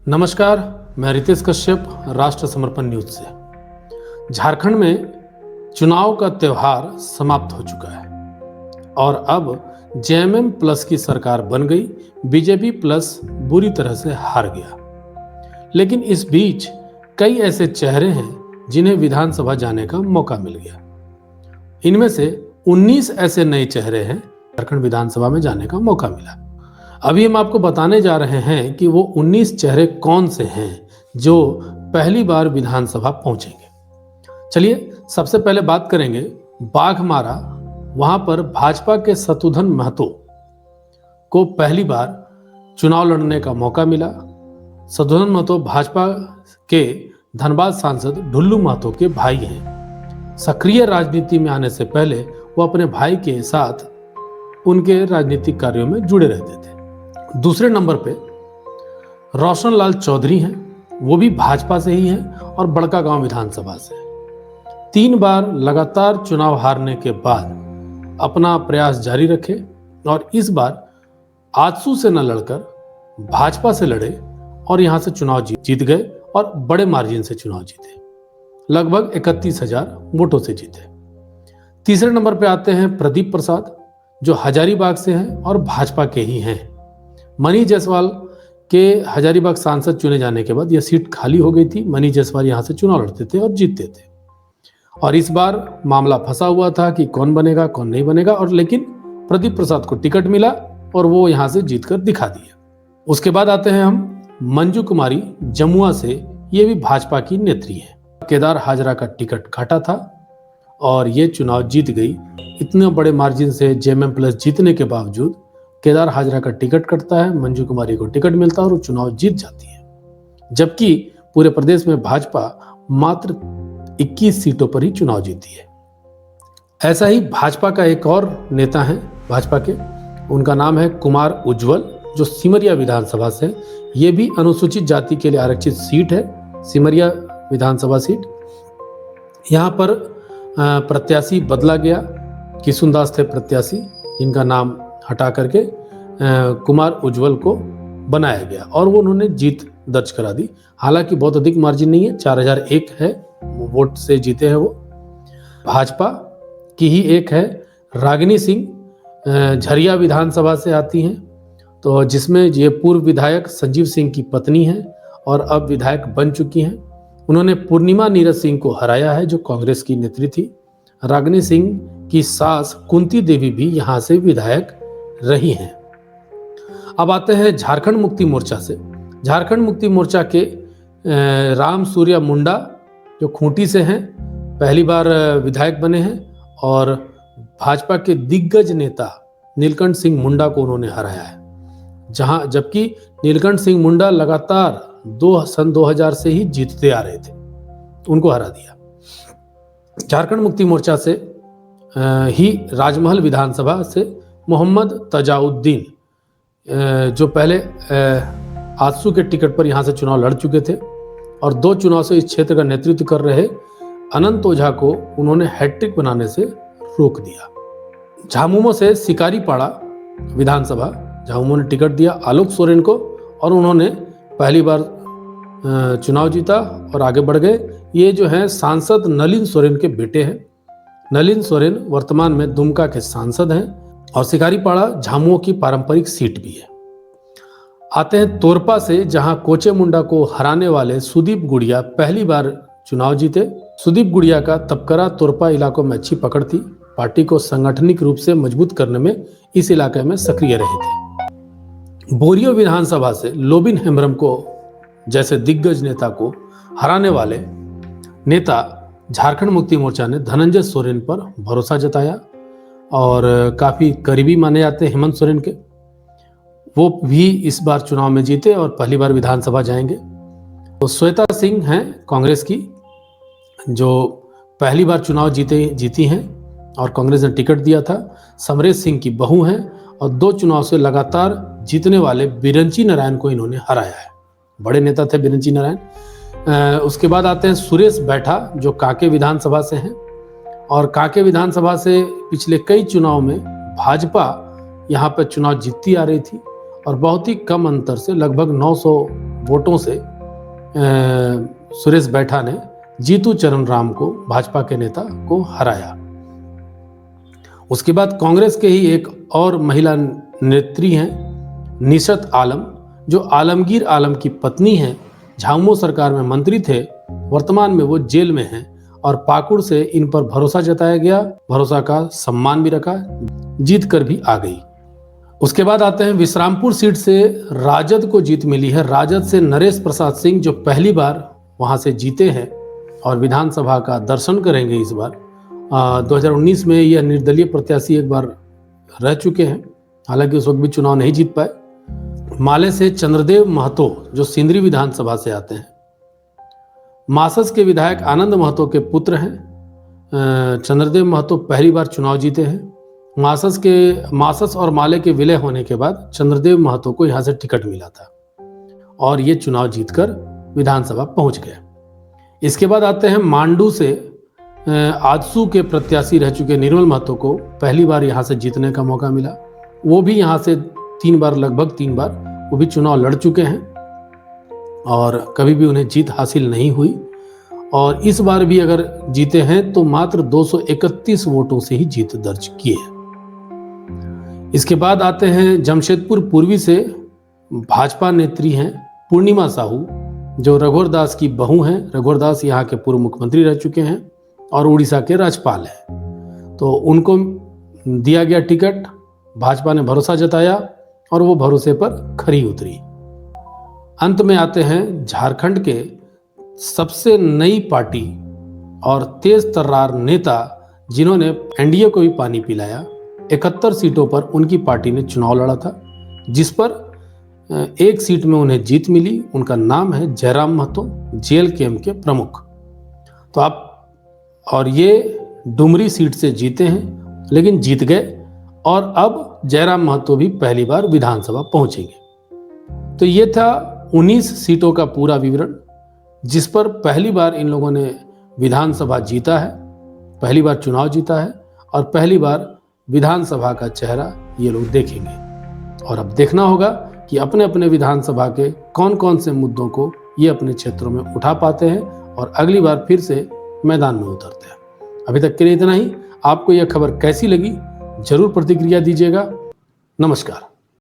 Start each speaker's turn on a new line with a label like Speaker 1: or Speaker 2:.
Speaker 1: नमस्कार, मैं रितेश कश्यप, राष्ट्र समर्पण न्यूज से। झारखंड में चुनाव का त्यौहार समाप्त हो चुका है और अब जेएमएम प्लस की सरकार बन गई। बीजेपी प्लस बुरी तरह से हार गया। लेकिन इस बीच कई ऐसे चेहरे हैं जिन्हें विधानसभा जाने का मौका मिल गया। इनमें से 19 ऐसे नए चेहरे हैं झारखंड विधानसभा में जाने का मौका मिला। अभी हम आपको बताने जा रहे हैं कि वो 19 चेहरे कौन से हैं जो पहली बार विधानसभा पहुंचेंगे। चलिए सबसे पहले बात करेंगे बाघमारा। वहां पर भाजपा के शत्रुघ्न महतो को पहली बार चुनाव लड़ने का मौका मिला। शत्रुघ्न महतो भाजपा के धनबाद सांसद ढुल्लू महतो के भाई हैं। सक्रिय राजनीति में आने से पहले वो अपने भाई के साथ उनके राजनीतिक कार्यों में जुड़े रहते थे। दूसरे नंबर पे रोशन लाल चौधरी हैं। वो भी भाजपा से ही हैं और बड़कागांव विधानसभा से। 3 बार लगातार चुनाव हारने के बाद अपना प्रयास जारी रखे और इस बार आजसू से न लड़कर भाजपा से लड़े और यहां से चुनाव जीत गए और बड़े मार्जिन से चुनाव जीते। लगभग 31,000 वोटों से जीते। तीसरे नंबर पे आते हैं प्रदीप प्रसाद, जो हजारीबाग से हैं और भाजपा के ही हैं। मनीष जायसवाल के हजारीबाग सांसद चुने जाने के बाद यह सीट खाली हो गई थी। मनीष जायसवाल यहां से चुनाव लड़ते थे और जीतते थे और इस बार मामला फंसा हुआ था कि कौन बनेगा कौन नहीं बनेगा, और लेकिन प्रदीप प्रसाद को टिकट मिला और वो यहां से जीतकर दिखा दिया। उसके बाद आते हैं हम मंजू कुमारी जमुआ से। ये भी भाजपा की नेत्री है। केदार हाजरा का टिकट काटा था और ये चुनाव जीत गई। इतने बड़े मार्जिन से जेएमएम प्लस जीतने के बावजूद केदार हाजरा का टिकट कटता है, मंजू कुमारी को टिकट मिलता है और वो चुनाव जीत जाती है। जबकि पूरे प्रदेश में भाजपा मात्र 21 सीटों पर ही चुनाव जीती है। ऐसा ही भाजपा का एक और नेता है भाजपा के, उनका नाम है कुमार उज्जवल, जो सिमरिया विधानसभा से। ये भी अनुसूचित जाति के लिए आरक्षित सीट है, सिमरिया विधानसभा सीट। यहाँ पर प्रत्याशी बदला गया। किशुनदास थे प्रत्याशी, जिनका नाम हटा करके कुमार उज्जवल को बनाया गया और वो उन्होंने जीत दर्ज करा दी। हालांकि बहुत अधिक मार्जिन नहीं है, 4001 है वोट से जीते हैं वो। भाजपा की ही एक है रागिनी सिंह, झरिया विधानसभा से आती हैं, तो जिसमें ये पूर्व विधायक संजीव सिंह की पत्नी है और अब विधायक बन चुकी हैं। उन्होंने पूर्णिमा नीरज सिंह को हराया है, जो कांग्रेस की नेत्री थी। रागिनी सिंह की सास कुंती देवी भी यहाँ से विधायक रही हैं। अब आते हैं झारखंड मुक्ति मोर्चा से। झारखंड मुक्ति मोर्चा के राम सूर्या मुंडा, जो खूंटी से हैं, पहली बार विधायक बने हैं और भाजपा के दिग्गज नेता नीलकंठ सिंह मुंडा को उन्होंने हराया है। जबकि नीलकंठ सिंह मुंडा लगातार सन 2000 से ही जीतते आ रहे थे, उनको हरा दिया। झारखंड मुक्ति मोर्चा से ही राजमहल विधानसभा से मोहम्मद तजाउद्दीन, जो पहले आजसू के टिकट पर यहां से चुनाव लड़ चुके थे और 2 चुनाव से इस क्षेत्र का नेतृत्व कर रहे अनंत ओझा को उन्होंने हैट्रिक बनाने से रोक दिया। झामुमो से शिकारीपाड़ा विधानसभा, झामुमो ने टिकट दिया आलोक सोरेन को और उन्होंने पहली बार चुनाव जीता और आगे बढ़ गए। ये जो हैं सांसद नलिन सोरेन के बेटे हैं। नलिन सोरेन वर्तमान में दुमका के सांसद हैं और शिकारीपाड़ा झामुमो की पारंपरिक सीट भी है। आते हैं तोरपा से, जहां कोचे मुंडा को हराने वाले सुदीप गुड़िया पहली बार चुनाव जीते। सुदीप गुड़िया का तबकरा तोरपा इलाकों में अच्छी पकड़ थी। पार्टी को सांगठनिक रूप से मजबूत करने में इस इलाके में सक्रिय रहे थे। बोरियो विधानसभा से लोबिन हेम्ब्रम को जैसे दिग्गज नेता को हराने वाले नेता झारखंड मुक्ति मोर्चा ने धनंजय सोरेन पर भरोसा जताया और काफी करीबी माने जाते हैं हेमंत सोरेन के। वो भी इस बार चुनाव में जीते और पहली बार विधानसभा जाएंगे। तो श्वेता सिंह हैं कांग्रेस की, जो पहली बार चुनाव जीती हैं और कांग्रेस ने टिकट दिया था। समरेश सिंह की बहू हैं और 2 चुनाव से लगातार जीतने वाले बिरंची नारायण को इन्होंने हराया है। बड़े नेता थे बिरंची नारायण। उसके बाद आते हैं सुरेश बैठा, जो कांके विधानसभा से हैं और कांके विधानसभा से पिछले कई चुनाव में भाजपा यहाँ पर चुनाव जीतती आ रही थी और बहुत ही कम अंतर से लगभग 900 वोटों से सुरेश बैठा ने जीतू चरण राम को, भाजपा के नेता को हराया। उसके बाद कांग्रेस के ही एक और महिला नेत्री हैं निशत आलम, जो आलमगीर आलम की पत्नी हैं, झामुमो सरकार में मंत्री थे, वर्तमान में वो जेल में हैं और पाकुड़ से इन पर भरोसा जताया गया, भरोसा का सम्मान भी रखा, जीत कर भी आ गई। उसके बाद आते हैं विश्रामपुर सीट से राजद को जीत मिली है। राजद से नरेश प्रसाद सिंह जो पहली बार वहां से जीते हैं और विधानसभा का दर्शन करेंगे इस बार। 2019 में यह निर्दलीय प्रत्याशी एक बार रह चुके हैं, हालांकि उस वक्त भी चुनाव नहीं जीत पाए। माले से चंद्रदेव महतो जो सिंदरी विधानसभा से आते हैं। मासस के विधायक आनंद महतो के पुत्र हैं। चंद्रदेव महतो पहली बार चुनाव जीते हैं। मासस और माले के विलय होने के बाद चंद्रदेव महतो को यहां से टिकट मिला था और ये चुनाव जीतकर विधानसभा पहुंच गए। इसके बाद आते हैं मांडू से आजसू के प्रत्याशी रह चुके निर्मल महतो को पहली बार यहां से जीतने का मौका मिला। वो भी यहां से लगभग तीन बार वो भी चुनाव लड़ चुके हैं और कभी भी उन्हें जीत हासिल नहीं हुई और इस बार भी अगर जीते हैं तो मात्र 231 वोटों से ही जीत दर्ज की है। इसके बाद आते हैं जमशेदपुर पूर्वी से भाजपा नेत्री हैं पूर्णिमा साहू, जो रघुवर दास की बहू हैं। रघुवर दास यहाँ के पूर्व मुख्यमंत्री रह चुके हैं और उड़ीसा के राज्यपाल हैं। तो उनको दिया गया टिकट, भाजपा ने भरोसा जताया और वो भरोसे पर खरी उतरी। अंत में आते हैं झारखंड के सबसे नई पार्टी और तेज तर्रार नेता जिन्होंने एनडीए को भी पानी पिलाया। 71 सीटों पर उनकी पार्टी ने चुनाव लड़ा था, जिस पर एक सीट में उन्हें जीत मिली। उनका नाम है जयराम महतो, जेएलकेएम के प्रमुख। तो आप और ये डुमरी सीट से जीते हैं, लेकिन जीत गए और अब जयराम महतो भी पहली बार विधानसभा पहुंचेंगे। तो ये था 19 सीटों का पूरा विवरण, जिस पर पहली बार इन लोगों ने विधानसभा जीता है, पहली बार चुनाव जीता है और पहली बार विधानसभा का चेहरा ये लोग देखेंगे। और अब देखना होगा कि अपने अपने विधानसभा के कौन कौन से मुद्दों को ये अपने क्षेत्रों में उठा पाते हैं और अगली बार फिर से मैदान में उतरते हैं। अभी तक के लिए इतना ही। आपको यह खबर कैसी लगी जरूर प्रतिक्रिया दीजिएगा। नमस्कार।